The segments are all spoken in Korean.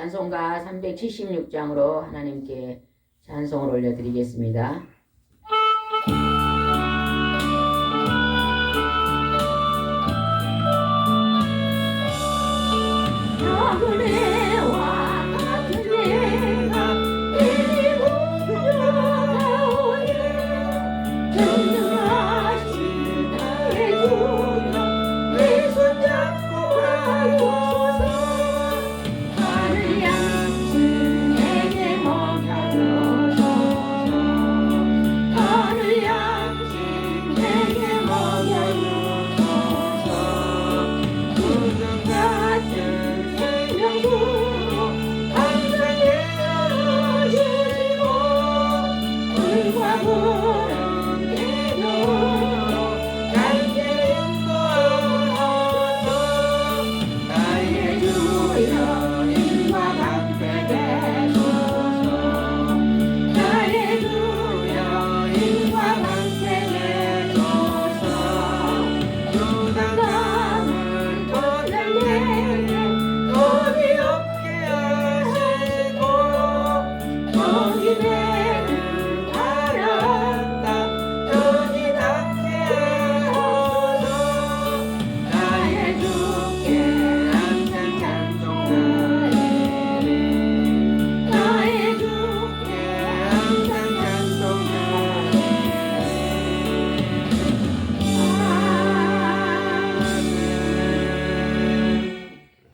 찬송가 376장으로 하나님께 찬송을 올려드리겠습니다.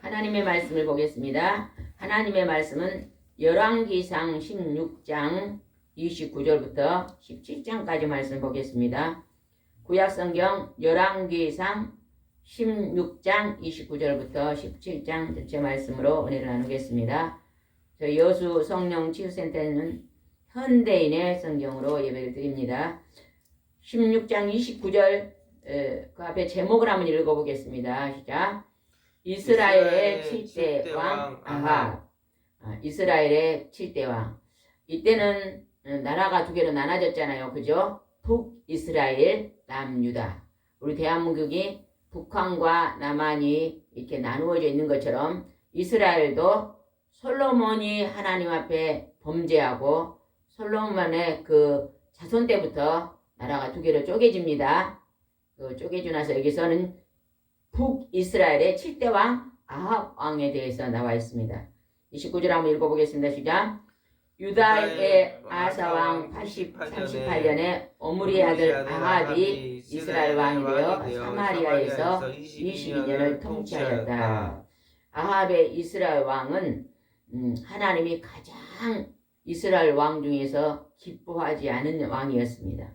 하나님의 말씀을 보겠습니다. 하나님의 말씀은 열왕기상 16장 29절부터 17장까지 말씀 보겠습니다. 구약성경 열왕기상 16장 29절부터 17장 전체 말씀으로 은혜를 나누겠습니다. 저희 여수 성령 치유센터는 현대인의 성경으로 예배를 드립니다. 16장 29절 그 앞에 제목을 한번 읽어보겠습니다. 시작. 이스라엘의 7대 왕 아합. 이스라엘의 7대 왕. 이때는 나라가 두 개로 나눠졌잖아요. 그죠? 북이스라엘, 남유다. 우리 대한민국이 북한과 남한이 이렇게 나누어져 있는 것처럼 이스라엘도 솔로몬이 하나님 앞에 범죄하고 솔로몬의 그 자손 때부터 나라가 두 개로 쪼개집니다. 쪼개지고 나서 여기서는 북이스라엘의 7대 왕 아합 왕에 대해서 나와 있습니다. 29절 한번 읽어보겠습니다. 시작. 유다의 아사 왕 38년에 오므리 아들 아합이 이스라엘 왕이 되어 사마리아에서 22년을 통치하였다. 아합의 이스라엘 왕은 하나님이 가장 이스라엘 왕 중에서 기뻐하지 않은 왕이었습니다.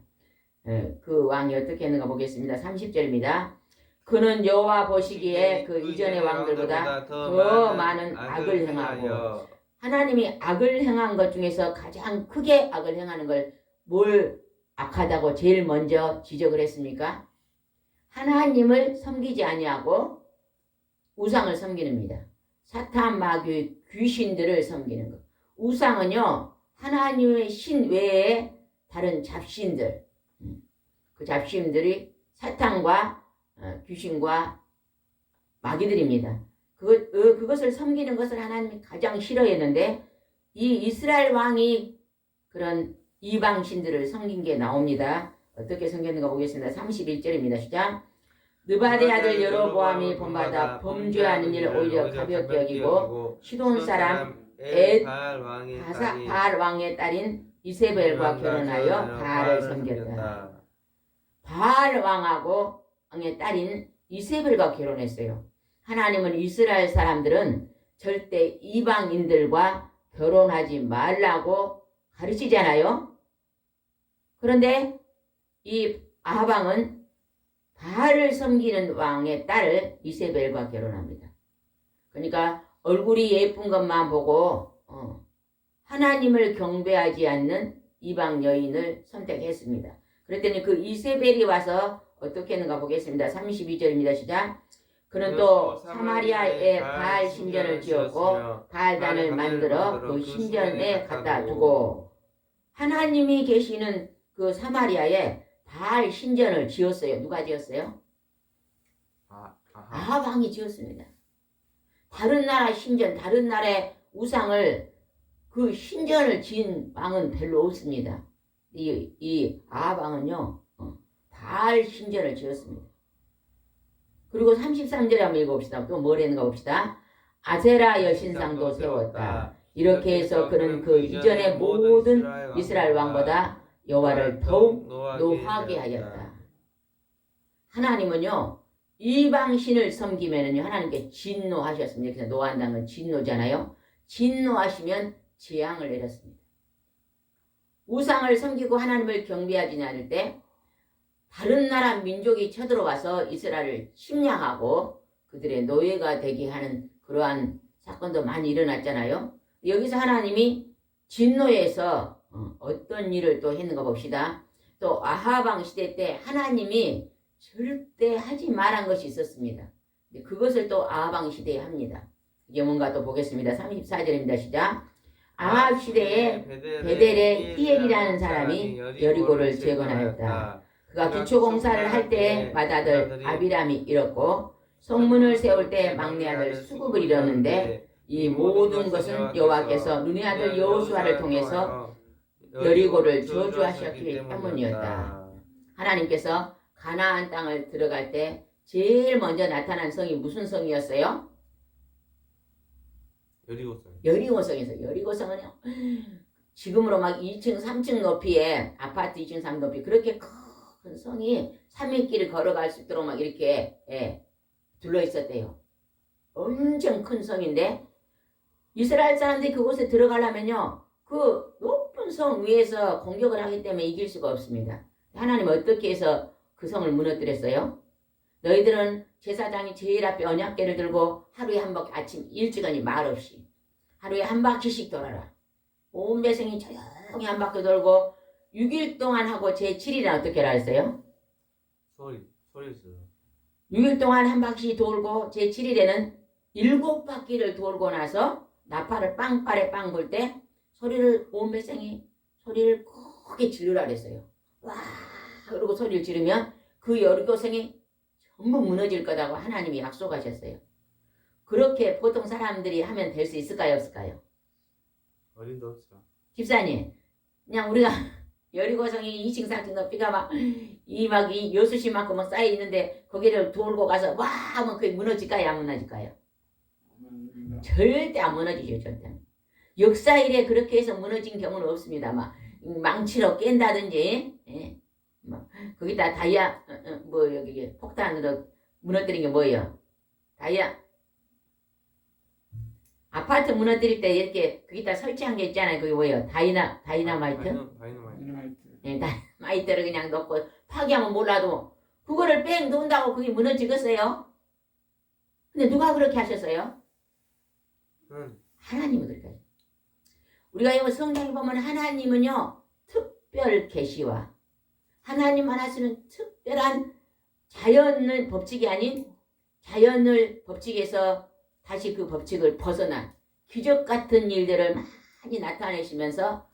그 왕이 어떻게 했는가 보겠습니다. 30절입니다. 그는 여호와 보시기에 그 이전의 왕들보다 더 많은 악을 행하고, 하나님이 악을 행한 것 중에서 가장 크게 악을 행하는 걸 뭘 악하다고 제일 먼저 지적을 했습니까? 하나님을 섬기지 아니하고 우상을 섬기는입니다. 사탄 마귀 귀신들을 섬기는 것. 우상은요, 하나님의 신 외에 다른 잡신들, 그 잡신들이 사탄과 귀신과 마귀들입니다. 그것을 섬기는 것을 하나님이 가장 싫어했는데, 이 이스라엘 왕이 그런 이방신들을 섬긴 게 나옵니다. 어떻게 섬겼는가 보겠습니다. 31절입니다. 시작. 느바데 아들 여로보암이 본받아 범죄하는 일을 오히려 가볍게 여기고 시돈 사람 바알 왕의 딸인 이세벨과 결혼하여 바알을 섬겼다. 바알 왕하고 왕의 딸인 이세벨과 결혼했어요. 하나님은 이스라엘 사람들은 절대 이방인들과 결혼하지 말라고 가르치잖아요. 그런데 이 아합 왕은 바알을 섬기는 왕의 딸을 이세벨과 결혼합니다. 그러니까 얼굴이 예쁜 것만 보고 하나님을 경배하지 않는 이방 여인을 선택했습니다. 그랬더니 그 이세벨이 와서 어떻게 했는가 보겠습니다. 32절입니다. 시작. 그는 또 사마리아에 바알 신전을 지었고 바알단을 만들어 그 신전에 갖다 두고, 하나님이 계시는 그 사마리아에 바알 신전을 지었어요. 누가 지었어요? 아합 왕이 지었습니다. 다른 나라 신전, 다른 나라의 우상을 그 신전을 지은 왕은 별로 없습니다. 이 아합 왕은요 바알 신전을 지었습니다. 그리고 33절에 한번 읽어봅시다. 또 뭘 했는가 봅시다. 아세라 여신상도 세웠다. 이렇게 해서 그는 그 이전의 모든 이스라엘 왕보다 여호와를 더욱 노하게 하였다. 하나님은요 이방신을 섬기면은요 하나님께 진노하셨습니다. 그래서 노한다는 건 진노잖아요. 진노하시면 재앙을 내렸습니다. 우상을 섬기고 하나님을 경배하지 않을 때 다른 나라 민족이 쳐들어와서 이스라엘을 침략하고 그들의 노예가 되게 하는 그러한 사건도 많이 일어났잖아요. 여기서 하나님이 진노해서 어떤 일을 또 했는가 봅시다. 또 아합 왕 시대 때 하나님이 절대 하지 말한 것이 있었습니다. 그것을 또 아합 왕 시대에 합니다. 이게 뭔가 또 보겠습니다. 34절입니다. 시작. 아합 시대에 베델의 히엘이라는 사람이 여리고를 재건하였다. 그가 기초 공사를 할 때 맏아들 아비람이 잃었고 성문을 세울 때 막내 아들 수굽을 잃었는데 이 모든 것은 여호와께서 눈의 아들 여호수아를 통해서 여리고를 저주하셨기 때문이었다. 하나님께서 가나안 땅을 들어갈 때 제일 먼저 나타난 성이 무슨 성이었어요? 여리고성에서 여리고성은요 지금으로 막 2층 3층 높이에 아파트 2층 3층 높이 그렇게 큰 성이 3일길을 걸어갈 수 있도록 막 이렇게 둘러 있었대요. 엄청 큰 성인데 이스라엘 사람들이 그곳에 들어가려면요 그 높은 성 위에서 공격을 하기 때문에 이길 수가 없습니다. 하나님 어떻게 해서 그 성을 무너뜨렸어요? 너희들은 제사장이 제일 앞에 언약궤를 들고 하루에 한 바퀴 아침 일찍이 말 없이 하루에 한 바퀴씩 돌아라. 온 백성이 조용히 한 바퀴 돌고 6일 동안 하고 제7일은 어떻게 하라 했어요? 소리 있어요. 6일 동안 한 바퀴 돌고 제7일에는 7바퀴를 돌고 나서 나팔을 빵빠레 빵 불 때 소리를 온 백성이 소리를 크게 지르라 그랬어요. 와 그러고 소리를 지르면 그 여리고성이 전부 무너질 거라고 하나님이 약속하셨어요. 그렇게 보통 사람들이 하면 될 수 있을까요 없을까요? 어림도 없죠. 집사님 그냥 우리가 여리고성이 2층 3층 높이가 이 여수시만큼 막 쌓여 있는데 거기를 돌고 가서 와 하면 그게 무너질까요 안 무너질까요? 절대 안 무너지죠. 절대. 역사 이래 그렇게 해서 무너진 경우는 없습니다. 막 망치로 깬다든지 거기다 다이아 여기 폭탄으로 무너뜨린 게 뭐예요? 아파트 무너뜨릴 때 이렇게 거기다 설치한 게 있잖아요. 그게 뭐예요? 다이나마이트? 네, 다이나마이트를 그냥 넣고 파괴하면 몰라도 그거를 뺑 놓는다고 그게 무너지겠어요? 근데 누가 그렇게 하셨어요? 하나님이 그렇게 하셨어요. 우리가 이거 성경에 보면 하나님은요 특별 계시와 하나님 하나님은 특별한 자연의 법칙이 아닌 자연의 법칙에서 다시 그 법칙을 벗어난 기적 같은 일들을 많이 나타내시면서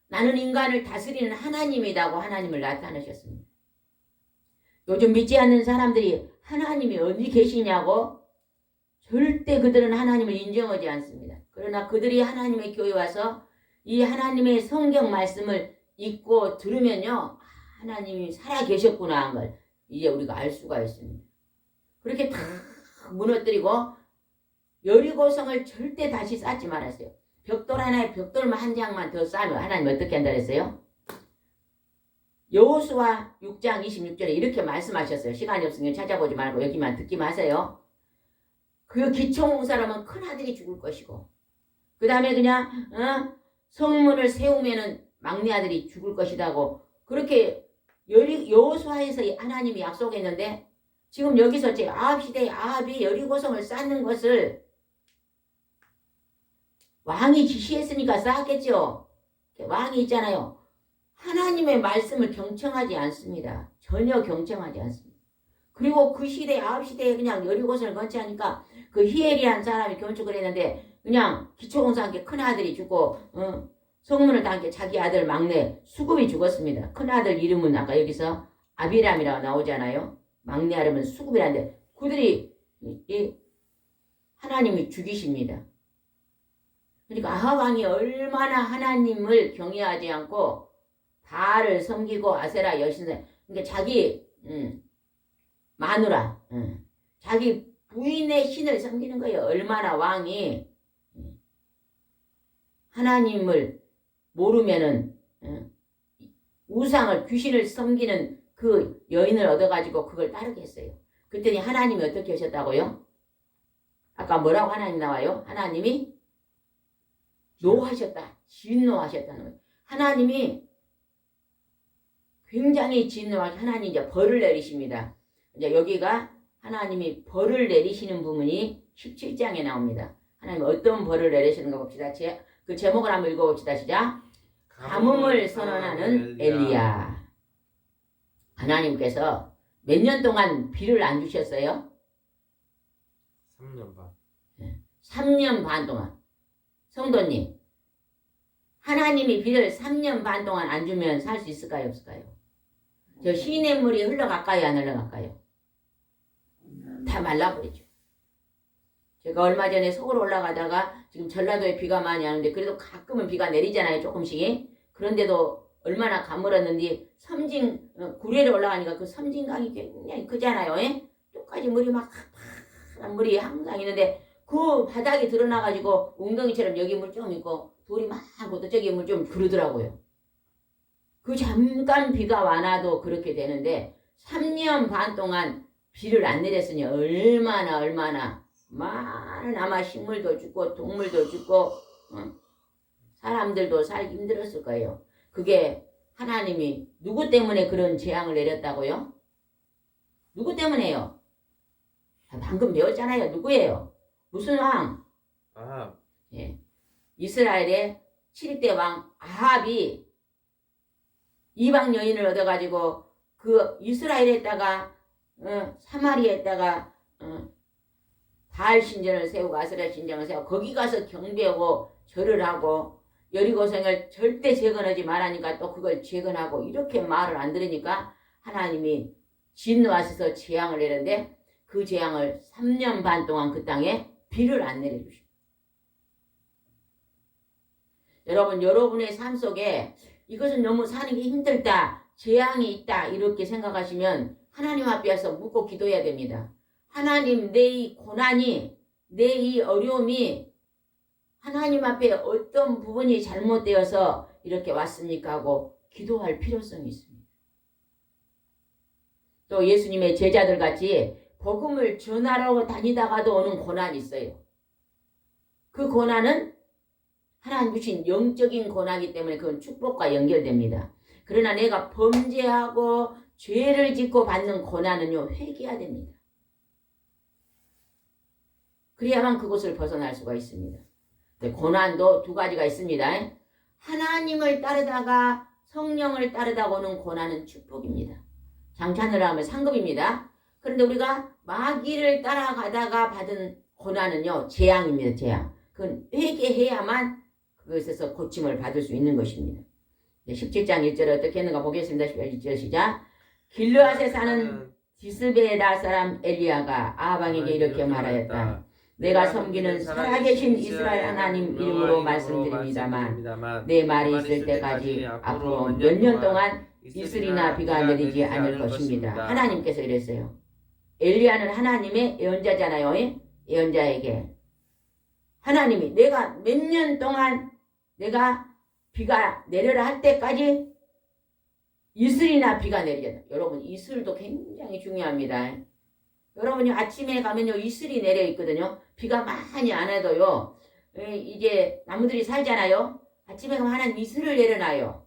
나는 인간을 다스리는 하나님이라고 하나님을 나타내셨습니다. 요즘 믿지 않는 사람들이 하나님이 어디 계시냐고 절대 그들은 하나님을 인정하지 않습니다. 그러나 그들이 하나님의 교회 와서 이 하나님의 성경 말씀을 읽고 들으면요 하나님이 살아 계셨구나 한 걸 이제 우리가 알 수가 있습니다. 그렇게 다 무너뜨리고 여리고성을 절대 다시 쌓지 말았어요. 벽돌 하나에 벽돌만 한 장만 더 쌓으면 하나님 어떻게 한다 그랬어요? 여호수아 6장 26절에 이렇게 말씀하셨어요. 시간이 없으면 찾아보지 말고 여기만 듣기만 하세요. 그 기초공사라면 큰아들이 죽을 것이고 그 다음에 그냥 성문을 세우면은 막내 아들이 죽을 것이라고 그렇게 여호수아에서 하나님이 약속했는데 지금 여기서 제 아합 시대에 아합이 여리고성을 쌓는 것을 왕이 지시했으니까 쌓았겠죠. 왕이 있잖아요. 하나님의 말씀을 경청하지 않습니다. 전혀 경청하지 않습니다. 그리고 그 시대 아합 시대에 그냥 여리고성을 건축하니까 그 히엘이라는 사람이 건축을 했는데 그냥 기초공사 함께 큰아들이 죽고 성문을 다 함께 자기 아들 막내 수굽이 죽었습니다. 큰아들 이름은 아까 여기서 아비람이라고 나오잖아요. 막내 아들은 수굽이라는데 그들이 하나님이 죽이십니다. 그러니까 아합 왕이 얼마나 하나님을 경외하지 않고 바알을 섬기고 아세라 여신을, 그러니까 자기 마누라, 자기 부인의 신을 섬기는 거예요. 얼마나 왕이 하나님을 모르면은 우상을, 귀신을 섬기는 그 여인을 얻어가지고 그걸 따르겠어요. 그랬더니 하나님이 어떻게 하셨다고요? 아까 뭐라고 하나님 나와요? 하나님이 노하셨다. 진노하셨다는 거예요. 하나님이 굉장히 진노하셔. 하나님 이제 벌을 내리십니다. 이제 여기가 하나님이 벌을 내리시는 부분이 17장에 나옵니다. 하나님 어떤 벌을 내리시는 거 봅시다. 그 제목을 한번 읽어봅시다. 시작. 가뭄을 선언하는 엘리야. 하나님께서 몇 년 동안 비를 안 주셨어요? 3년 반. 3년 반 동안. 성도님, 하나님이 비를 3년 반 동안 안 주면 살 수 있을까요? 없을까요? 저 시냇물이 흘러갈까요? 안 흘러갈까요? 다 말라버리죠. 제가 얼마 전에 서울 올라가다가 지금 전라도에 비가 많이 하는데 그래도 가끔은 비가 내리잖아요. 조금씩. 그런데도 얼마나 가물었는지 섬진 구례로 올라가니까 그 섬진강이 굉장히 크잖아요. 예? 똑같이 물이 막 파란 물이 항상 있는데 그 바닥이 드러나가지고 웅덩이처럼 여기 물 좀 있고 돌이 많고 또 저기 물 좀 그러더라고요. 그 잠깐 비가 와놔도 그렇게 되는데 3년 반 동안 비를 안 내렸으니 얼마나 많은 아마 식물도 죽고 동물도 죽고 사람들도 살기 힘들었을 거예요. 그게 하나님이 누구 때문에 그런 재앙을 내렸다고요? 누구 때문에요? 방금 배웠잖아요. 누구예요? 무슨 왕? 아합. 예. 이스라엘의 7대 왕 아합이 이방 여인을 얻어가지고 그 이스라엘에다가 사마리아에다가 바알 신전을 세우고 아세라 신전을 세우고 거기 가서 경배하고 절을 하고 여리고성을 절대 재건하지 말라니까 또 그걸 재건하고 이렇게 말을 안 들으니까 하나님이 진노하셔서 재앙을 내렸는데 그 재앙을 3년 반 동안 그 땅에 비를 안 내려주십니다. 여러분의 삶 속에 이것은 너무 사는 게 힘들다, 재앙이 있다 이렇게 생각하시면 하나님 앞에 와서 묻고 기도해야 됩니다. 하나님, 내 이 고난이, 내 이 어려움이 하나님 앞에 어떤 부분이 잘못되어서 이렇게 왔습니까 하고 기도할 필요성이 있습니다. 또 예수님의 제자들 같이 복음을 전하러 다니다가도 오는 고난이 있어요. 그 고난은 하나님 주신 영적인 고난이기 때문에 그건 축복과 연결됩니다. 그러나 내가 범죄하고 죄를 짓고 받는 고난은요, 회개해야 됩니다. 그래야만 그곳을 벗어날 수가 있습니다. 고난도 두 가지가 있습니다. 하나님을 따르다가 성령을 따르다가 오는 고난은 축복입니다. 장찬을 하면 상급입니다. 그런데 우리가 마귀를 따라가다가 받은 고난은요, 재앙입니다. 재앙. 그건 회개해야만 그것에서 고침을 받을 수 있는 것입니다. 17장 1절에 어떻게 했는가 보겠습니다. 1절 시작. 길르앗에 사는 디스베다 사람 엘리야가 아합왕에게 이렇게 말하였다. 내가 섬기는 살아계신 이스라엘 하나님 이름으로 말씀드립니다만 내 말이 있을 때까지 앞으로 몇 년 동안 이슬이나 비가 내리지 않을 것입니다. 하나님께서 이랬어요. 엘리야는 하나님의 예언자잖아요. 예언자에게 하나님이 내가 몇 년 동안 내가 비가 내려라 할 때까지 이슬이나 비가 내리잖아요. 여러분 이슬도 굉장히 중요합니다. 여러분이 아침에 가면요 이슬이 내려 있거든요. 비가 많이 안 와도요 이제 나무들이 살잖아요. 아침에 가면 하나님 이슬을 내려놔요.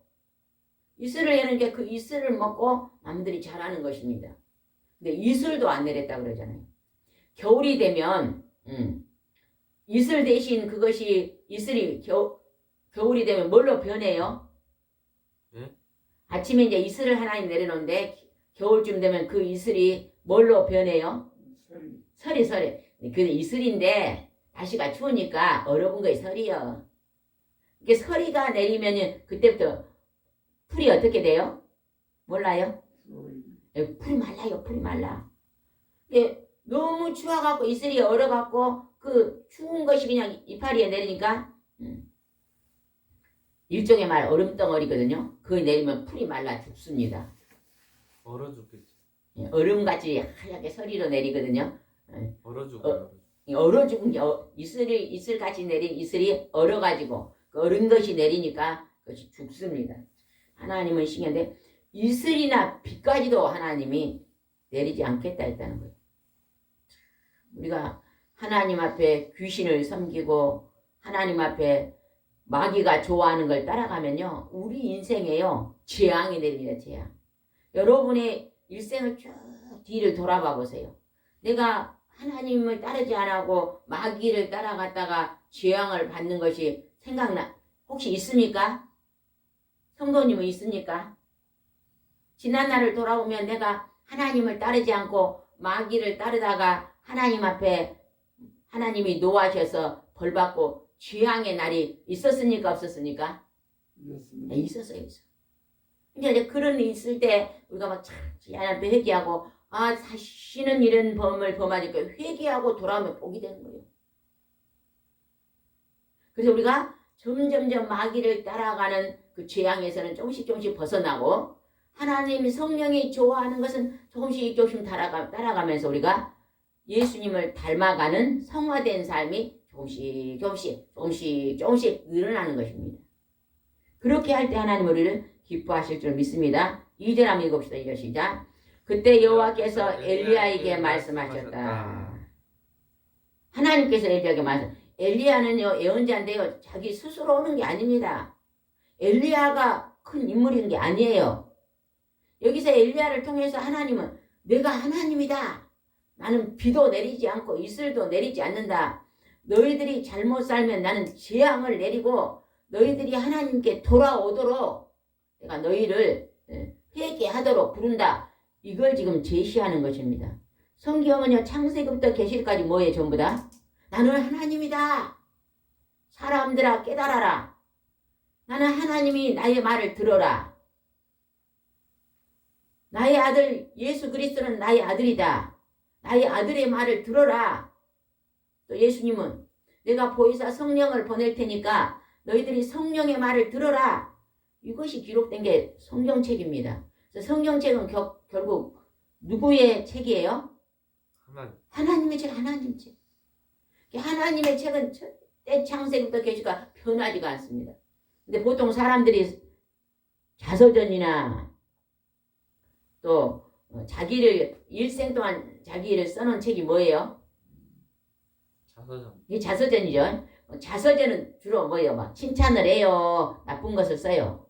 이슬을 내는 게 그 이슬을 먹고 나무들이 자라는 것입니다. 근데 이슬도 안 내렸다 그러잖아요. 겨울이 되면 이슬 대신 그것이 이슬이 겨울이 되면 뭘로 변해요? 네? 아침에 이제 이슬을 하나님 내려놓는데 겨울쯤 되면 그 이슬이 뭘로 변해요? 설이. 그 이슬인데 날씨가 추우니까 얼어본 거에 설이요. 이게 설이가 내리면 그때부터 풀이 어떻게 돼요? 몰라요? 풀이 말라요. 풀이 말라. 이게 너무 추워갖고 이슬이 얼어갖고 그 추운 것이 그냥 이파리에 내리니까 일종의 말 얼음덩어리거든요. 그거 내리면 풀이 말라 죽습니다. 얼어 죽겠지. 예, 얼음같이 하얗게 서리로 내리거든요. 얼어 죽어요. 얼어 죽은 게 이슬같이 내린 이슬이 얼어가지고 그 얼은 것이 내리니까 그것이 죽습니다. 하나님은 신기한데 이슬이나 비까지도 하나님이 내리지 않겠다 했다는 거예요. 우리가 하나님 앞에 귀신을 섬기고 하나님 앞에 마귀가 좋아하는 걸 따라가면요. 우리 인생에요. 재앙이 내립니다. 재앙. 여러분의 일생을 쭉 뒤를 돌아봐 보세요. 내가 하나님을 따르지 않고 마귀를 따라갔다가 재앙을 받는 것이 생각나 혹시 있습니까? 성도님은 있습니까? 지난 날을 돌아보면 내가 하나님을 따르지 않고 마귀를 따르다가 하나님 앞에 하나님이 노하셔서 벌받고 재앙의 날이 있었습니까? 없었습니까? 그렇습니다. 네, 있었어요. 그러니까 이제 그런 일이 있을 때 우리가 막 하나님 앞에 회개하고 다시는 이런 범을 범하니까 회개하고 돌아오면 복이 되는 거예요. 그래서 우리가 점점점 마귀를 따라가는 그 재앙에서는 조금씩 벗어나고 하나님 성령이 좋아하는 것은 조금씩 따라가면서 우리가 예수님을 닮아가는 성화된 삶이 조금씩 늘어나는 것입니다. 그렇게 할 때 하나님 우리를 기뻐하실 줄 믿습니다. 2절 한번 읽읍시다. 2절 시작. 그때 여호와께서 엘리야에게 말씀하셨다. 하나님께서 엘리야에게 엘리야는요 예언자인데요 자기 스스로 오는 게 아닙니다. 엘리야가 큰 인물인 게 아니에요. 여기서 엘리야를 통해서 하나님은 내가 하나님이다. 나는 비도 내리지 않고 이슬도 내리지 않는다. 너희들이 잘못 살면 나는 재앙을 내리고 너희들이 하나님께 돌아오도록 내가 너희를 회개하도록 부른다. 이걸 지금 제시하는 것입니다. 성경은요 창세기부터 계시까지 뭐예요? 전부 다 나는 하나님이다. 사람들아 깨달아라. 나는 하나님이 나의 말을 들어라. 나의 아들 예수 그리스도는 나의 아들이다. 나의 아들의 말을 들어라. 또 예수님은 내가 보혜사 성령을 보낼 테니까 너희들이 성령의 말을 들어라. 이것이 기록된 게 성경책입니다. 그래서 성경책은 결국 누구의 책이에요? 하나님의 책, 하나님 책. 하나님의 책은 절대 창세기부터 계시가 변하지가 않습니다. 근데 보통 사람들이 자서전이나 또 자기를 일생 동안 자기를 써놓은 책이 뭐예요? 자서전. 이게 자서전이죠. 자서전은 주로 뭐예요? 막 칭찬을 해요. 나쁜 것을 써요.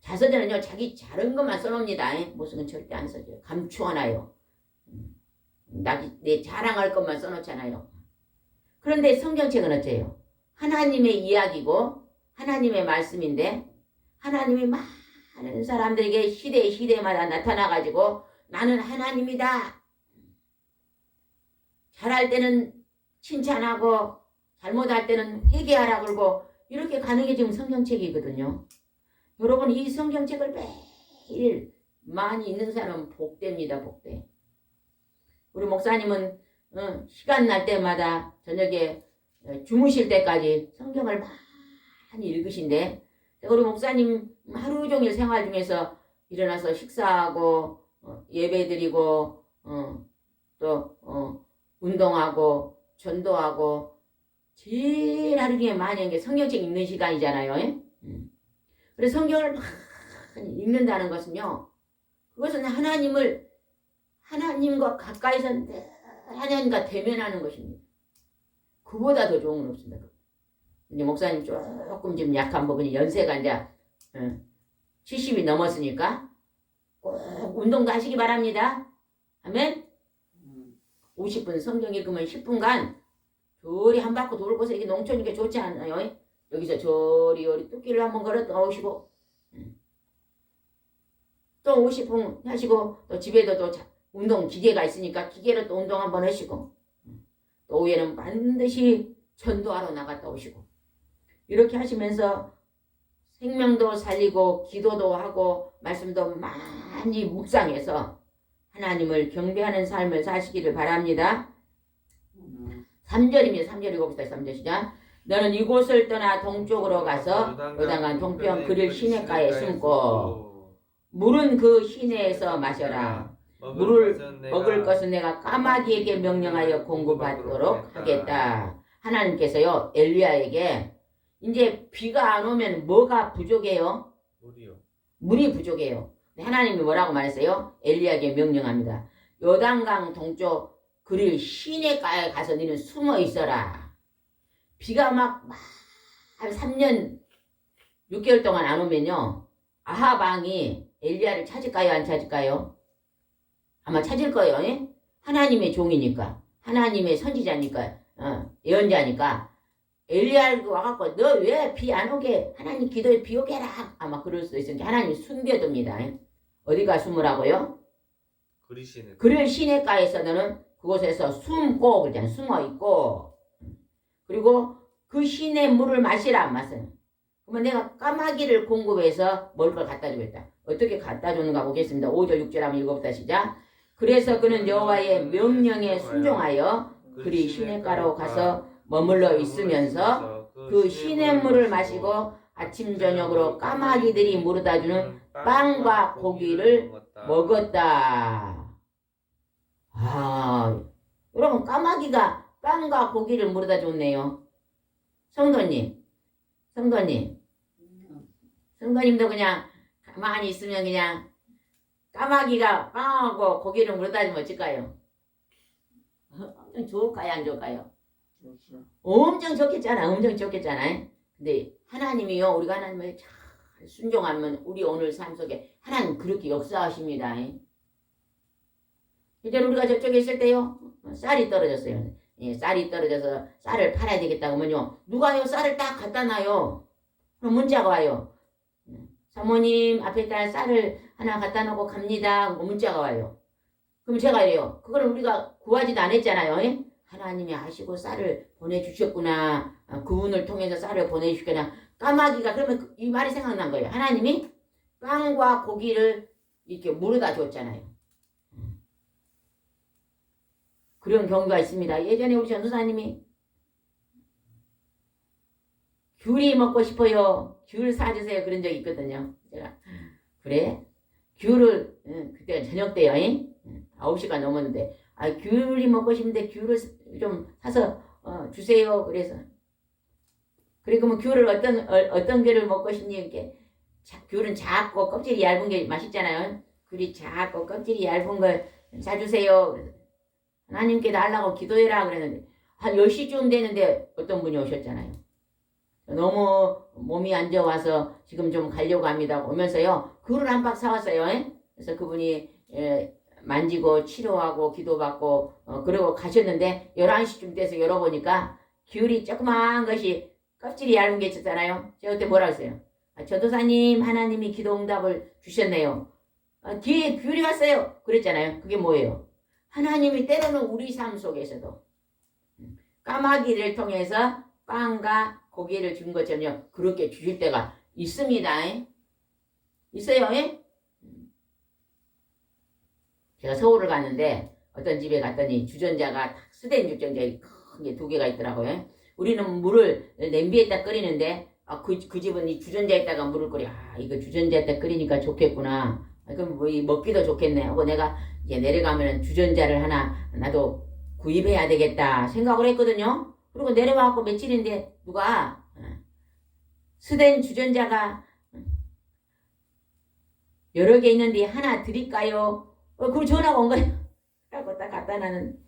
자서전은요 자기 잘한 것만 써놓습니다. 무슨 건 절대 안 써줘요. 감추어놔요. 내 자랑할 것만 써놓잖아요. 그런데 성경책은 어째요? 하나님의 이야기고 하나님의 말씀인데 하나님이 많은 사람들에게 시대마다 나타나가지고 나는 하나님이다. 잘할 때는 칭찬하고 잘못할 때는 회개하라 그러고 이렇게 가는 게 지금 성경책이거든요. 여러분 이 성경책을 매일 많이 읽는 사람은 복됩니다. 복돼. 우리 목사님은 시간 날 때마다 저녁에 주무실 때까지 성경을 많이 읽으신데 우리 목사님 하루 종일 생활 중에서 일어나서 식사하고 예배드리고 또 운동하고 전도하고 제일 하루 중에 많이 하는 게 성경책 읽는 시간이잖아요. 그래서 성경을 많이 읽는다는 것은요. 그것은 하나님과 가까이서 하나님과 대면하는 것입니다. 그보다 더 좋은 건 없습니다. 이제 목사님 조금 좀 약한 부분이 연세가 이제 70이 넘었으니까 꼭 운동도 하시기 바랍니다. 아멘. 50분 성경 읽으면 10분간 저리 한 바퀴 돌고서 이게 농촌이니까 좋지 않아요? 여기서 저리 뚝길을 한번 걸었다 오시고 또 50분 하시고 또 집에도 또 운동 기계가 있으니까 기계로 또 운동 한번 하시고 또 오후에는 반드시 전도하러 나갔다 오시고 이렇게 하시면서 생명도 살리고 기도도 하고 말씀도 많이 묵상해서 하나님을 경배하는 삶을 사시기를 바랍니다. 3절입니다. 3절 읽어봅시다. 3절 시작. 너는 이곳을 떠나 동쪽으로 가서 요단강 동편 그릴 시냇가에 숨고 물은 그 시내에서 마셔라. 물을 먹을 것은 내가 까마귀에게 명령하여 공급하도록 하겠다. 하나님께서요 엘리야에게 이제 비가 안 오면 뭐가 부족해요? 물이요. 물이 부족해요. 하나님이 뭐라고 말했어요? 엘리야에게 명령합니다. 요단강 동쪽 그릴 시내가에 가서 너는 숨어 있어라. 비가 막 한 3년 6개월 동안 안 오면요 아합 왕이 엘리야를 찾을까요? 안 찾을까요? 아마 찾을 거예요. 예? 하나님의 종이니까, 하나님의 선지자니까, 예언자니까 엘리야가 와갖고 너 왜 비 안 오게 하나님 기도에 비 오게 해라 아마 그럴 수도 있으니까 하나님이 숨겨둡니다. 예? 어디가 숨으라고요? 그리시네. 그릴 시냇가에서 너는 그곳에서 숨고 그냥 숨어 있고 그리고 그 시내 물을 마시라 안 마셔요. 그러면 내가 까마귀를 공급해서 먹을 걸 갖다 주겠다. 어떻게 갖다 주는가 보겠습니다. 5절 6절 한번 읽어보다 시작. 그래서 그는 여호와의 명령에 순종하여 그리 시냇가로 가서 머물러 있으면서 그 시냇물을 마시고 아침 저녁으로 까마귀들이 물어다 주는 빵과 고기를 먹었다. 아, 여러분 까마귀가 빵과 고기를 물어다 줬네요. 성도님도 그냥 가만히 있으면 그냥 까마귀가 빵하고 고기를 물어다 주면 어쩔까요? 엄청 좋을까요? 안 좋을까요? 엄청 좋겠잖아. 엄청 좋겠잖아요. 근데 하나님이요. 우리가 하나님을 잘 순종하면 우리 오늘 삶 속에 하나님 그렇게 역사하십니다. 이제 우리가 저쪽에 있을 때요. 쌀이 떨어졌어요. 예, 쌀이 떨어져서 쌀을 팔아야 되겠다고 하면요. 누가요 쌀을 딱 갖다 놔요. 그럼 문자가 와요. 사모님 앞에 딸 쌀을 하나 갖다 놓고 갑니다. 문자가 와요. 그럼 제가 이래요. 그거는 우리가 구하지도 않았잖아요. 예? 하나님이 아시고 쌀을 보내주셨구나. 그분을 통해서 쌀을 보내주셨구나. 까마귀가 그러면 이 말이 생각난 거예요. 하나님이 빵과 고기를 이렇게 물어다 줬잖아요. 그런 경우가 있습니다. 예전에 우리 전도사님이 귤이 먹고 싶어요. 귤 사주세요. 그런 적이 있거든요. 제가 그래? 귤을 그때가 저녁 때요. 9시가 넘었는데 귤이 먹고 싶은데 귤을 좀 사서 주세요. 그래서 그래 그러면 귤을 어떤 귤을 먹고 싶니? 이렇게 귤은 작고 껍질이 얇은 게 맛있잖아요. 귤이 작고 껍질이 얇은 걸 사주세요. 하나님께 달라고 기도해라 그랬는데 한 10시쯤 되는데 어떤 분이 오셨잖아요. 너무 몸이 안 좋아서 지금 좀 가려고 합니다. 오면서요. 귤을 한 박 사왔어요. 그래서 그분이 만지고 치료하고 기도받고 그러고 가셨는데 11시쯤 돼서 열어보니까 귤이 조그마한 것이 껍질이 얇은 게 있었잖아요. 제가 그때 뭐라 했어요? 전도사님 하나님이 기도 응답을 주셨네요. 뒤에 귤이 왔어요. 그랬잖아요. 그게 뭐예요? 하나님이 때로는 우리 삶 속에서도 까마귀를 통해서 빵과 고기를 준 것처럼 그렇게 주실 때가 있습니다. 있어요. 제가 서울을 갔는데 어떤 집에 갔더니 주전자가 스댄 주전자가 큰 게 2개가 있더라고요. 우리는 물을 냄비에다 끓이는데 그 집은 이 주전자에다가 물을 끓여. 이거 주전자에다 끓이니까 좋겠구나. 그럼 뭐 먹기도 좋겠네 하고 내가 이제 내려가면 주전자를 하나 나도 구입해야 되겠다 생각을 했거든요. 그리고 내려와갖고 며칠인데 누가 스댄 주전자가 여러 개 있는데 하나 드릴까요? 그리고 전화가 온 거예요. 그래갖고 딱 갖다 놔는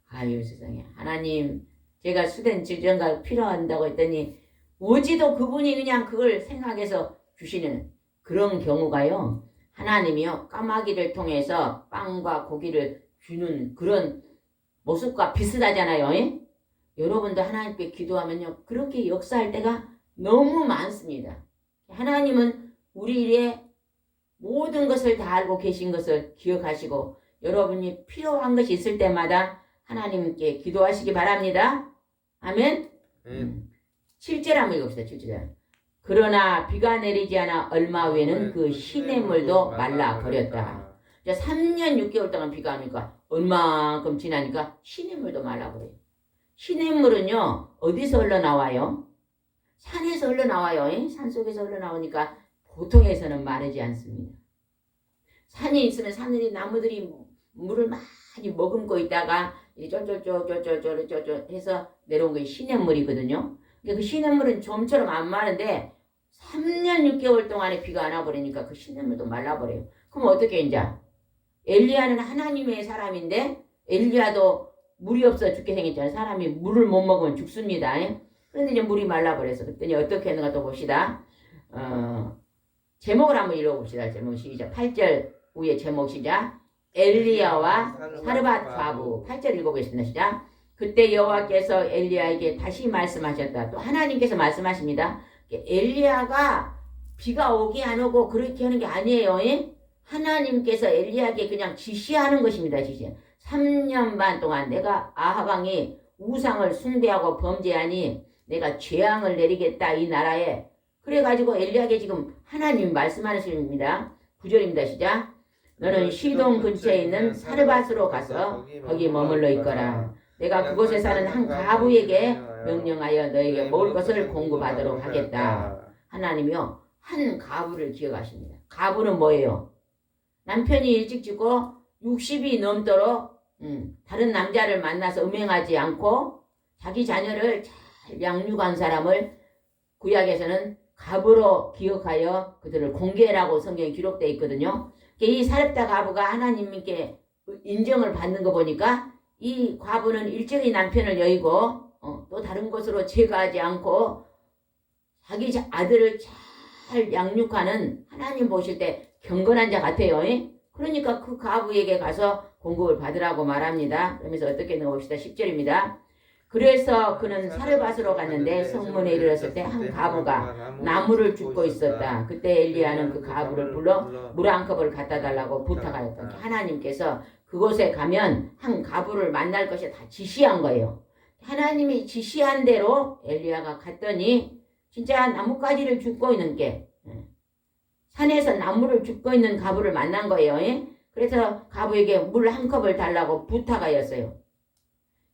아유 세상에 하나님 제가 스댄 주전자가 필요한다고 했더니 오지도 그분이 그냥 그걸 생각해서 주시는 그런 경우가요. 하나님이요 까마귀를 통해서 빵과 고기를 주는 그런 모습과 비슷하잖아요. 여러분도 하나님께 기도하면요 그렇게 역사할 때가 너무 많습니다. 하나님은 우리의 모든 것을 다 알고 계신 것을 기억하시고 여러분이 필요한 것이 있을 때마다 하나님께 기도하시기 바랍니다. 아멘. 7절 한번 읽읍시다. 7절. 그러나 비가 내리지 않아 얼마 후에는 그 시냇물도 말라버렸다. 3년 6개월 동안 비가 오니까 얼마만큼 지나니까 시냇물도 말라버려요. 시냇물은요 어디서 흘러나와요? 산에서 흘러나와요. 산속에서 흘러나오니까 보통에서는 마르지 않습니다. 산이 있으면 산들이 나무들이 물을 많이 머금고 있다가 쫄쫄쫄쫄쫄쫄쫄 해서 내려온 게 시냇물이거든요. 그 시냇물은 좀처럼 안 마른데 3년 6개월 동안에 비가 안 와버리니까 그 시냇물도 말라버려요. 그럼 어떻게 이제? 엘리야는 하나님의 사람인데 엘리야도 물이 없어 죽게 생겼잖아요. 사람이 물을 못 먹으면 죽습니다. 그런데 이제 물이 말라버려서 그랬더니 어떻게 했는가 또 봅시다. 제목을 한번 읽어봅시다. 제목 시작. 8절 위에 제목 시작. 엘리야와 사르밧 과부. 8절 읽어보겠습니다. 시작. 그때 여호와께서 엘리야에게 다시 말씀하셨다. 또 하나님께서 말씀하십니다. 엘리야가 비가 오게 안 오고 그렇게 하는 게 아니에요. 하나님께서 엘리야에게 그냥 지시하는 것입니다. 지시. 3년 반 동안 내가 아합 왕이 우상을 숭배하고 범죄하니 내가 재앙을 내리겠다 이 나라에. 그래가지고 엘리야에게 지금 하나님이 말씀하십니다. 9절입니다. 시작. 너는 시동 근처에 있는 사르밧으로 가서 거기 머물러 있거라. 내가 그곳에 사는 한 가부에게 명령하여 너에게 먹을 것을 공급하도록 하겠다. 하나님이요. 한 가부를 기억하십니다. 가부는 뭐예요? 남편이 일찍 죽고 60이 넘도록 다른 남자를 만나서 음행하지 않고 자기 자녀를 잘 양육한 사람을 구약에서는 가부로 기억하여 그들을 공개라고 성경에 기록되어 있거든요. 이 사렙다 가부가 하나님께 인정을 받는 거 보니까 이 과부는 일찍이 남편을 여의고 또 다른 곳으로 제거하지 않고 자기 아들을 잘 양육하는 하나님 보실 때 경건한 자 같아요. 그러니까 그 가부에게 가서 공급을 받으라고 말합니다. 그러면서 어떻게 넣어봅시다. 10절입니다. 그래서 그는 사르밧으로 갔는데 성문에 이르렀을 때 한 가부가 나무를 줍고 있었다. 그때 엘리야는 그 가부를 불러 물 한 컵을 갖다 달라고 부탁하였다. 하나님께서 그곳에 가면 한 가부를 만날 것이 다 지시한 거예요. 하나님이 지시한 대로 엘리야가 갔더니 진짜 나뭇가지를 줍고 있는 게 산에서 나무를 줍고 있는 가부를 만난 거예요. 그래서 가부에게 물 한 컵을 달라고 부탁하였어요.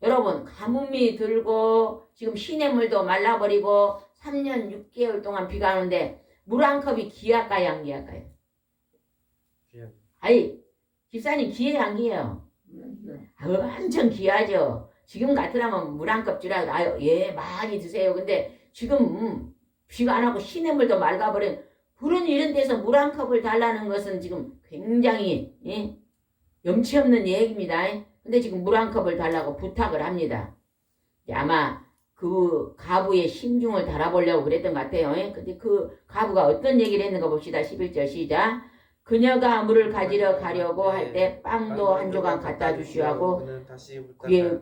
여러분 가뭄이 들고 지금 시냇물도 말라버리고 3년 6개월 동안 비가 안 오는데 물 한 컵이 귀할까요 안 귀할까요? 아이 집사님 귀해요 안 귀해요? 완전 귀하죠. 지금 같으라면 물 한 컵 주라고 아유 예 많이 드세요. 근데 지금 비가 안 오고 시냇물도 맑아버린 그런 이런 데서 물 한 컵을 달라는 것은 지금 굉장히 염치 없는 얘기입니다. 근데 지금 물 한 컵을 달라고 부탁을 합니다. 아마 그 가부의 심중을 달아보려고 그랬던 것 같아요. 근데 그 가부가 어떤 얘기를 했는가 봅시다. 11절 시작. 그녀가 물을 가지러 가려고 할 때 빵도 한 조각 갖다 주시하고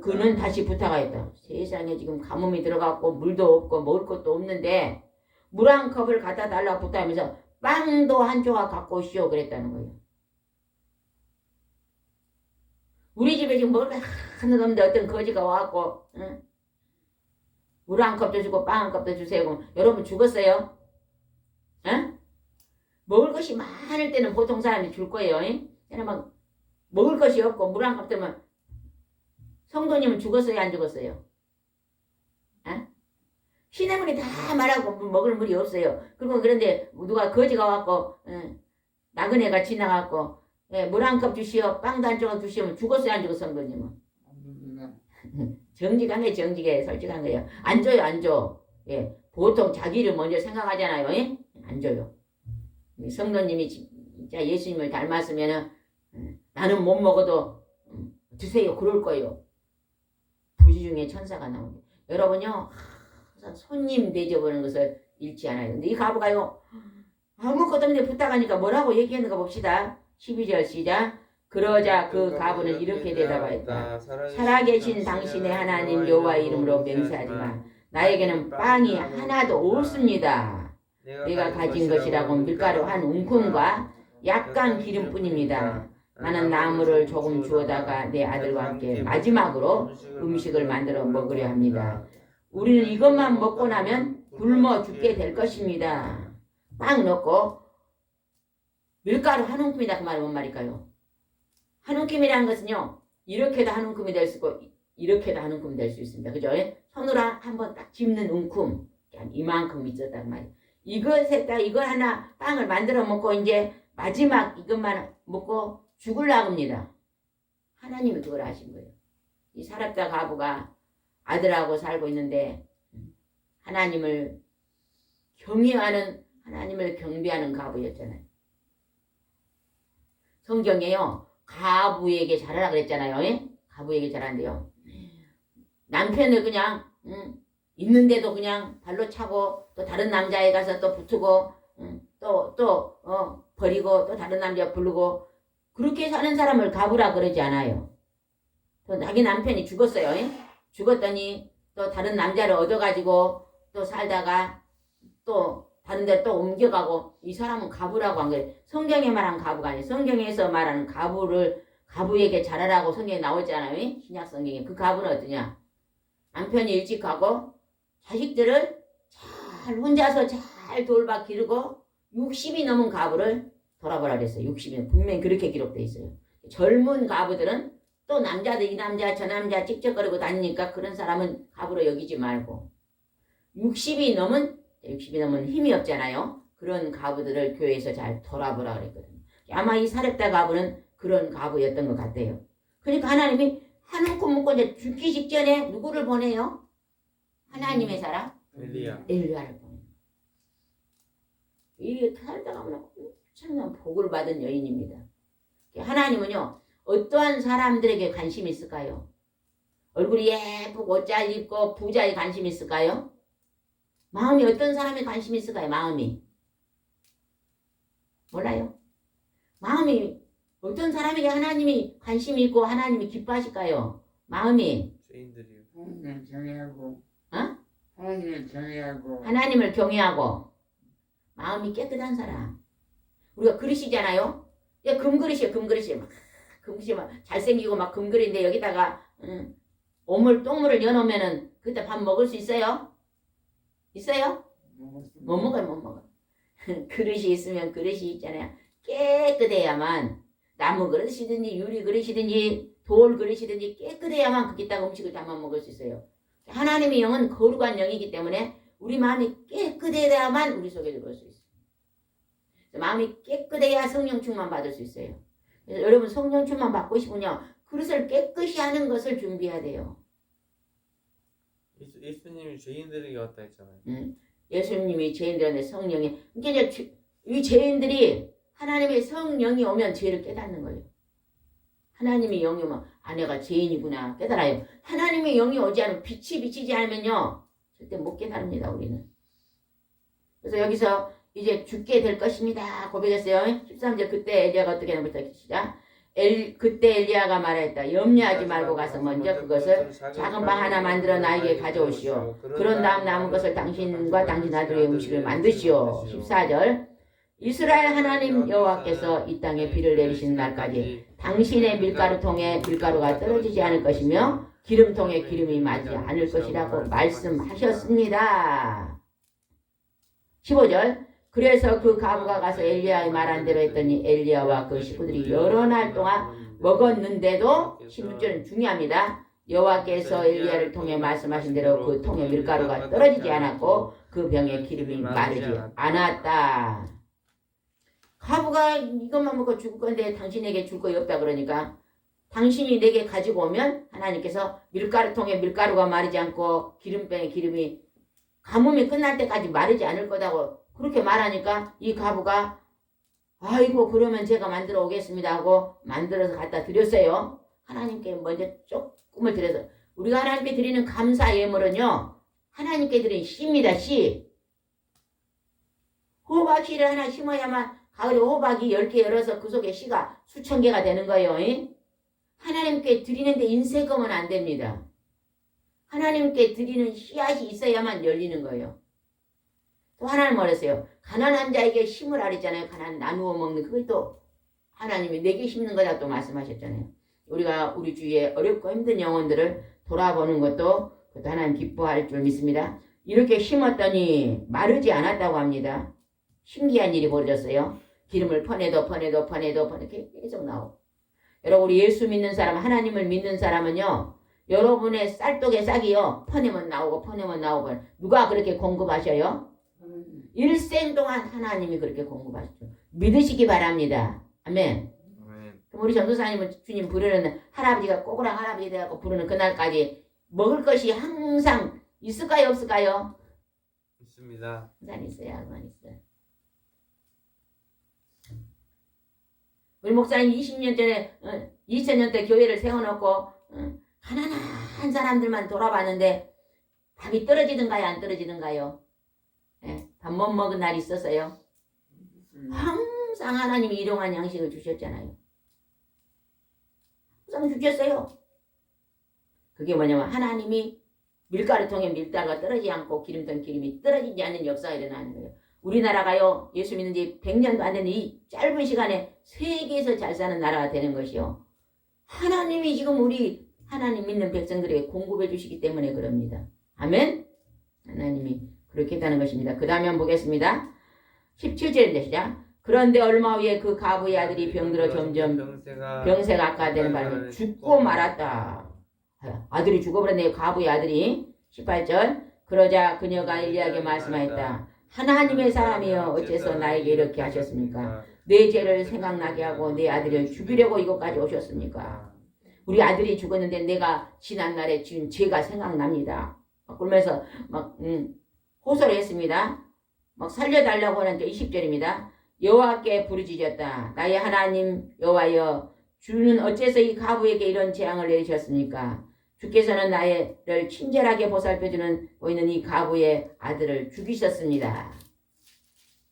그는 다시 부탁하였다. 세상에 지금 가뭄이 들어갔고 물도 없고 먹을 것도 없는데 물 한 컵을 갖다 달라고 부탁하면서 빵도 한 조각 갖고 오시오 그랬다는 거예요. 우리 집에 지금 먹을 게 하나도 없는데 어떤 거지가 와갖고 물 한 컵도 주고 빵 한 컵도 주세요. 그럼 여러분 죽었어요? 먹을 것이 많을 때는 보통 사람이 줄 거예요. 얘는 막 먹을 것이 없고 물 한 컵 되면 성도님은 죽었어요 안 죽었어요? 시냇물이 다 말하고 먹을 물이 없어요. 그리고 그런데 누가 거지가 와갖고 나그네가 지나갖고 물 한 컵 주시오 빵도 한 조각 주시면 죽었어요 안 죽었어 성도님은? 정직하네 정직해 솔직한 거예요. 안 줘요 안 줘. 보통 자기를 먼저 생각하잖아요. 안 줘요. 성도님이 진짜 예수님을 닮았으면 나는 못 먹어도 드세요 그럴 거예요. 부지 중에 천사가 나옵니다. 여러분요 항상 손님 대접하는 것을 잃지 않아요. 근데 이 가부가요 아무것도 없는데 부탁하니까 뭐라고 얘기했는가 봅시다. 12절 시작. 그러자 그 가부는 이렇게 대답하였다. 살아계신 당신의 하나님 여호와의 이름으로 맹세하지만 나에게는 빵이 하나도 없습니다. 내가 가진 것이라고 밀가루 한 움큼과 약간 기름뿐입니다. 나는 나무를 조금 주워다가 내 아들과 함께 마지막으로 음식을 만들어 먹으려 합니다. 우리는 이것만 먹고 나면 굶어 죽게 될 것입니다. 빵 넣고 밀가루 한 움큼이다 그 말이 뭔 말일까요? 한 움큼이라는 것은요 이렇게도 한 움큼이 될 수 있고 이렇게도 한 움큼 될 수 있습니다. 그죠? 손으로 한번 딱 짚는 움큼 한 이만큼 있었단 말이에요. 이것에다 이거 하나 빵을 만들어 먹고 이제 마지막 이것만 먹고 죽으려고 합니다. 하나님이 그걸 아신 거예요. 이 사렙다 과부가 아들하고 살고 있는데 하나님을 경외하는 하나님을 경배하는 과부였잖아요. 성경에요. 과부에게 잘하라 그랬잖아요. 예? 과부에게 잘한대요. 남편을 그냥 있는데도 그냥 발로 차고 또 다른 남자에 가서 또 붙고 버리고 또 다른 남자 부르고 그렇게 사는 사람을 과부라 그러지 않아요. 또 자기 남편이 죽었어요. 예? 죽었더니 또 다른 남자를 얻어가지고 또 살다가 또 다른 데 또 옮겨가고 이 사람은 과부라고 한 거예요. 성경에 말한 과부가 아니에요. 성경에서 말하는 과부에게 잘하라고 성경에 나오잖아요. 예? 신약 성경에. 그 과부는 어떠냐? 남편이 일찍 가고 자식들을 잘 혼자서 잘 돌봐 기르고 60이 넘은 과부를 돌아보라 그랬어요. 60이 분명히 그렇게 기록되어 있어요. 젊은 과부들은 또 남자들 이 남자 저 남자 찍적거리고 다니니까 그런 사람은 과부로 여기지 말고 60이 넘은 힘이 없잖아요. 그런 과부들을 교회에서 잘 돌아보라 그랬거든요. 아마 이 사렙다 과부는 그런 과부였던 것 같아요. 그러니까 하나님이 한 움큼 먹고 이제 죽기 직전에 누구를 보내요? 하나님의 사람? 엘리야를 보내요. 이 사렙다 과부는 엄청난 복을 받은 여인입니다. 하나님은요. 어떠한 사람들에게 관심이 있을까요? 얼굴이 예쁘고 옷 잘 입고 부자에 관심이 있을까요? 마음이 어떤 사람에 관심이 있을까요? 마음이 몰라요? 마음이 어떤 사람에게 하나님이 관심이 있고 하나님이 기뻐하실까요? 마음이 죄인들이요. 하나님을 경외하고 어? 하나님을 경외하고 마음이 깨끗한 사람. 우리가 그릇이잖아요. 야, 금그릇이에요. 금그릇이 막 금그릇이 막 잘생기고 막 금그릇인데 여기다가 똥물을 여놓으면은 그때 밥 먹을 수 있어요? 있어요? 못 먹어요. 그릇이 있으면 그릇이 있잖아요. 깨끗해야만 나무 그릇이든지 유리 그릇이든지 돌 그릇이든지 깨끗해야만 거기다가 음식을 담아 먹을 수 있어요. 하나님의 영은 거룩한 영이기 때문에 우리 마음이 깨끗해야만 우리 속에 들어올 수 있어요. 마음이 깨끗해야 성령 충만 받을 수 있어요. 그래서 여러분 성령 충만 받고 싶으면 그릇을 깨끗이 하는 것을 준비해야 돼요. 예수님이 죄인들에게 왔다 했잖아요. 예수님이 죄인들한테 성령이 그러니까 이 죄인들이 하나님의 성령이 오면 죄를 깨닫는 거예요. 하나님의 영이 오면 내가 죄인이구나 깨달아요. 하나님의 영이 오지 않으면 빛이 비치지 않으면요 절대 못 깨달습니다. 우리는. 그래서 여기서 이제 죽게 될 것입니다 고백했어요. 13절 그때 엘리야가 어떻게 하는부터 시작. 그때 엘리야가 말했다. 염려하지 말고 가서 먼저 그것을 작은 방 하나 만들어 나에게 가져오시오. 그런 다음 남은 것을 당신과 당신 아들의 음식을 만드시오. 14절 이스라엘 하나님 여호와께서 이 땅에 비를 내리시는 날까지 당신의 밀가루통에 밀가루가 떨어지지 않을 것이며 기름통에 기름이 마지 않을 것이라고 말씀하셨습니다. 15절 그래서 그 과부가 가서 엘리야의 말한 대로 했더니 엘리야와 그 식구들이 여러 날 동안 먹었는데도 16절은 중요합니다. 여호와께서 엘리야를 통해 말씀하신 대로 그 통에 밀가루가 떨어지지 않았고 그 병에 기름이 마르지 않았다. 과부가 이것만 먹고 죽을 건데 당신에게 줄 거 없다 그러니까 당신이 내게 가지고 오면 하나님께서 밀가루통에 밀가루가 마르지 않고 기름병에 기름이 가뭄이 끝날 때까지 마르지 않을 거다고 그렇게 말하니까 이 과부가 아이고 그러면 제가 만들어 오겠습니다 하고 만들어서 갖다 드렸어요. 하나님께 먼저 조금을 드려서 우리가 하나님께 드리는 감사 예물은요 하나님께 드리는 씨입니다. 씨. 호박씨를 하나 심어야만 가을에 호박이 10개 열어서 그 속에 씨가 수천 개가 되는 거예요. 하나님께 드리는데 인쇄금은 안 됩니다. 하나님께 드리는 씨앗이 있어야만 열리는 거예요. 또 하나님 말했어요. 가난한 자에게 심을 하랬잖아요. 가난 나누어 먹는 그것도 하나님이 내게 심는 거다 또 말씀하셨잖아요. 우리가 우리 주위에 어렵고 힘든 영혼들을 돌아보는 것도 하나님 기뻐할 줄 믿습니다. 이렇게 심었더니 마르지 않았다고 합니다. 신기한 일이 벌어졌어요. 기름을 퍼내도 계속 나오고. 여러분 우리 예수 믿는 사람 하나님을 믿는 사람은요. 여러분의 쌀독의 싹이요. 퍼내면 나오고 퍼내면 나오고. 누가 그렇게 공급하셔요? 일생 동안 하나님이 그렇게 공급하시죠. 믿으시기 바랍니다. 아멘. 아멘. 그럼 우리 전도사님은 주님 부르는 할아버지가 꼬그랑 할아버지 돼갖고 부르는 그날까지 먹을 것이 항상 있을까요? 없을까요? 있습니다. 항상 있어요. 항상 있어요. 우리 목사님 20년 전에 2000년 때 교회를 세워놓고 가난한 사람들만 돌아봤는데 밥이 떨어지든가요? 안 떨어지든가요? 예, 밥 못 먹은 날이 있었어요. 항상 하나님이 일용한 양식을 주셨잖아요. 항상 주셨어요. 그게 뭐냐면 하나님이 밀가루통에 밀가루가 떨어지지 않고 기름통 기름이 떨어지지 않는 역사가 일어나는 거예요. 우리나라가요, 예수 믿는 지 100년도 안 되는 이 짧은 시간에 세계에서 잘 사는 나라가 되는 것이요. 하나님이 지금 우리 하나님 믿는 백성들에게 공급해 주시기 때문에 그럽니다. 아멘? 하나님이 그렇게 했다는 것입니다. 그 다음에 한번 보겠습니다. 17절인데 시작. 그런데 얼마 후에 그 가부의 아들이 병들어 점점 병세가 악화되는 바람에 죽고 말았다. 아들이 죽어버렸네요. 가부의 아들이. 18절. 그러자 그녀가 엘리야에게 말씀하였다. 하나님의 사람이여 어째서 나에게 이렇게 하셨습니까? 내 죄를 생각나게 하고 내 아들을 죽이려고 이곳까지 오셨습니까? 우리 아들이 죽었는데 내가 지난날에 지은 죄가 생각납니다. 막 그러면서 막 호소를 했습니다. 막 살려달라고 하는 20절입니다. 여호와께 부르짖었다. 나의 하나님 여호와여, 주는 어째서 이 가부에게 이런 재앙을 내리셨습니까? 주께서는 나를 친절하게 보살펴주는 보이는 이 가부의 아들을 죽이셨습니다.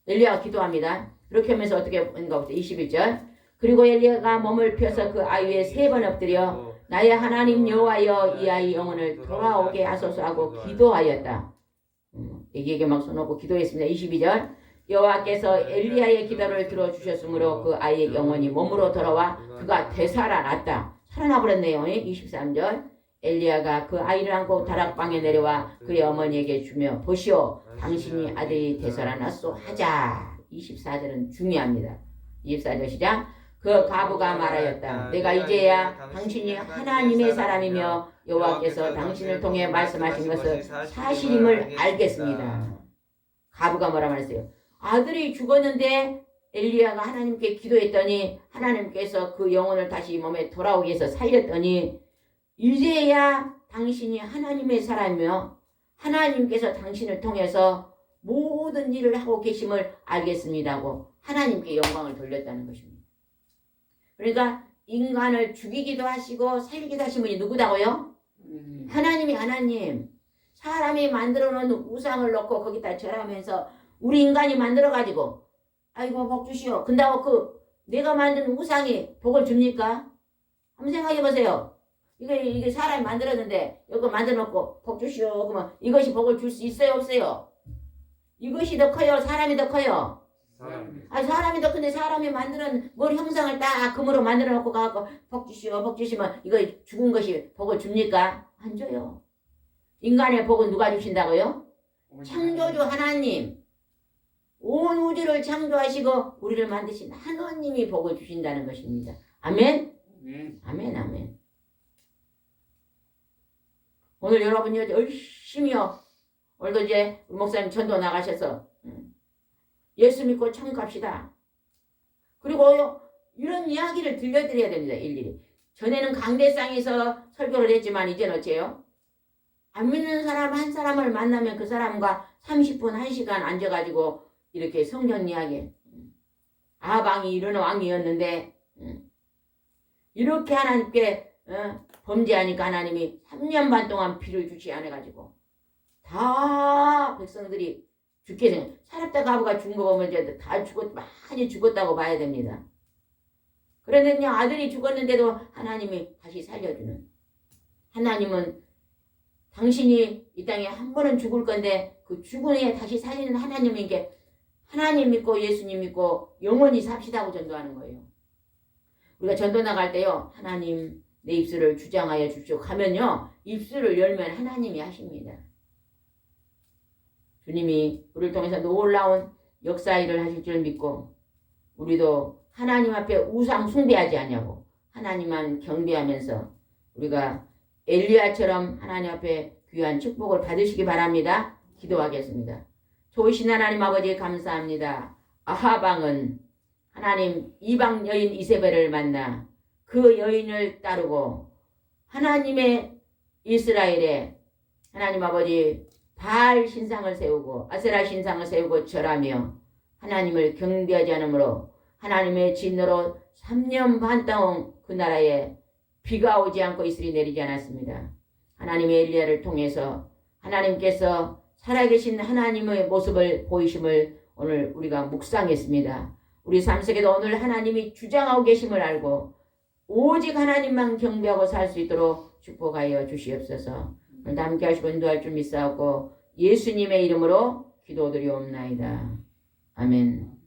엘리야가 기도합니다. 그렇게 하면서 어떻게 하는가 보세요. 21절. 그리고 엘리야가 몸을 펴서 그 아이 위에 3번 엎드려 나의 하나님 여호와여, 이 아이 영혼을 돌아오게 하소서 하고 기도하였다. 애기에게 막 손놓고 기도했습니다. 22절. 여호와께서 엘리야의 기도를 들어주셨으므로 그 아이의 영혼이 몸으로 돌아와 그가 되살아났다. 살아나 버렸네요. 23절. 엘리야가 그 아이를 안고 다락방에 내려와 그의 어머니에게 주며 보시오, 당신이 아들이 되살아났소 하자. 24절은 중요합니다. 24절 시작. 그 가부가 말하였다. 내가 이제야 당신이 하나님의 사람이며 여호와께서 당신을 통해 말씀하신 것은 사실임을 알겠습니다. 가부가 뭐라 말했어요? 아들이 죽었는데 엘리야가 하나님께 기도했더니 하나님께서 그 영혼을 다시 몸에 돌아오게 해서 살렸더니 이제야 당신이 하나님의 사람이며 하나님께서 당신을 통해서 모든 일을 하고 계심을 알겠습니다고 하나님께 영광을 돌렸다는 것입니다. 그러니까 인간을 죽이기도 하시고 살리기도 하신 분이 누구다고요? 하나님이 하나님. 사람이 만들어 놓은 우상을 놓고 거기다 절하면서 우리 인간이 만들어 가지고 아이고 복 주시오 근다고 그 내가 만든 우상이 복을 줍니까? 한번 생각해 보세요. 이게 사람이 만들었는데 이거 만들어 놓고 복 주시오 그러면 이것이 복을 줄 수 있어요 없어요? 이것이 더 커요 사람이 더 커요? 사람이 더 큰데 사람이 만드는 뭘 형상을 딱 금으로 만들어 놓고 가고 복 주시오 복 주시면 이거 죽은 것이 복을 줍니까? 안 줘요. 인간의 복은 누가 주신다고요? 창조주 하나님. 온 우주를 창조하시고 우리를 만드신 하나님이 복을 주신다는 것입니다. 아멘? 아멘 아멘. 오늘 여러분이 열심히요. 오늘도 이제 우리 목사님 전도 나가셔서 예수 믿고 천국 갑시다. 그리고 이런 이야기를 들려드려야 됩니다. 일일이. 전에는 강대상에서 설교를 했지만 이제는 어째요? 안 믿는 사람 한 사람을 만나면 그 사람과 30분 1시간 앉아가지고 이렇게 성경 이야기. 아방이 이런 왕이었는데 이렇게 하나님께 범죄하니까 하나님이 3년 반 동안 피를 주지 않아가지고 다 백성들이 죽게 생겨. 사렙다 가부가 죽은 거 보면 이제 다 많이 죽었다고 봐야 됩니다. 그런데 그냥 아들이 죽었는데도 하나님이 다시 살려주는. 하나님은 당신이 이 땅에 한 번은 죽을 건데 그 죽은 후에 다시 살리는 하나님에게 하나님 믿고 예수님 믿고 영원히 삽시다고 전도하는 거예요. 우리가 전도 나갈 때요. 하나님 내 입술을 주장하여 주십시오 하면요. 입술을 열면 하나님이 하십니다. 주님이 우리를 통해서 놀라운 역사 일을 하실 줄 믿고 우리도 하나님 앞에 우상 숭배하지 않냐고 하나님만 경배하면서 우리가 엘리야처럼 하나님 앞에 귀한 축복을 받으시기 바랍니다. 기도하겠습니다. 좋으신 하나님 아버지 감사합니다. 아합 왕은 하나님 이방 여인 이세벨을 만나 그 여인을 따르고 하나님의 이스라엘에 하나님 아버지 바알 신상을 세우고 아세라 신상을 세우고 절하며 하나님을 경배하지 않으므로 하나님의 진노로 3년 반 동안 그 나라에 비가 오지 않고 이슬이 내리지 않았습니다. 하나님의 엘리야를 통해서 하나님께서 살아계신 하나님의 모습을 보이심을 오늘 우리가 묵상했습니다. 우리 삶 속에도 오늘 하나님이 주장하고 계심을 알고 오직 하나님만 경배하고 살 수 있도록 축복하여 주시옵소서. 오늘도 함께 하시고 인도할 줄 믿사옵고 예수님의 이름으로 기도드리옵나이다. 아멘.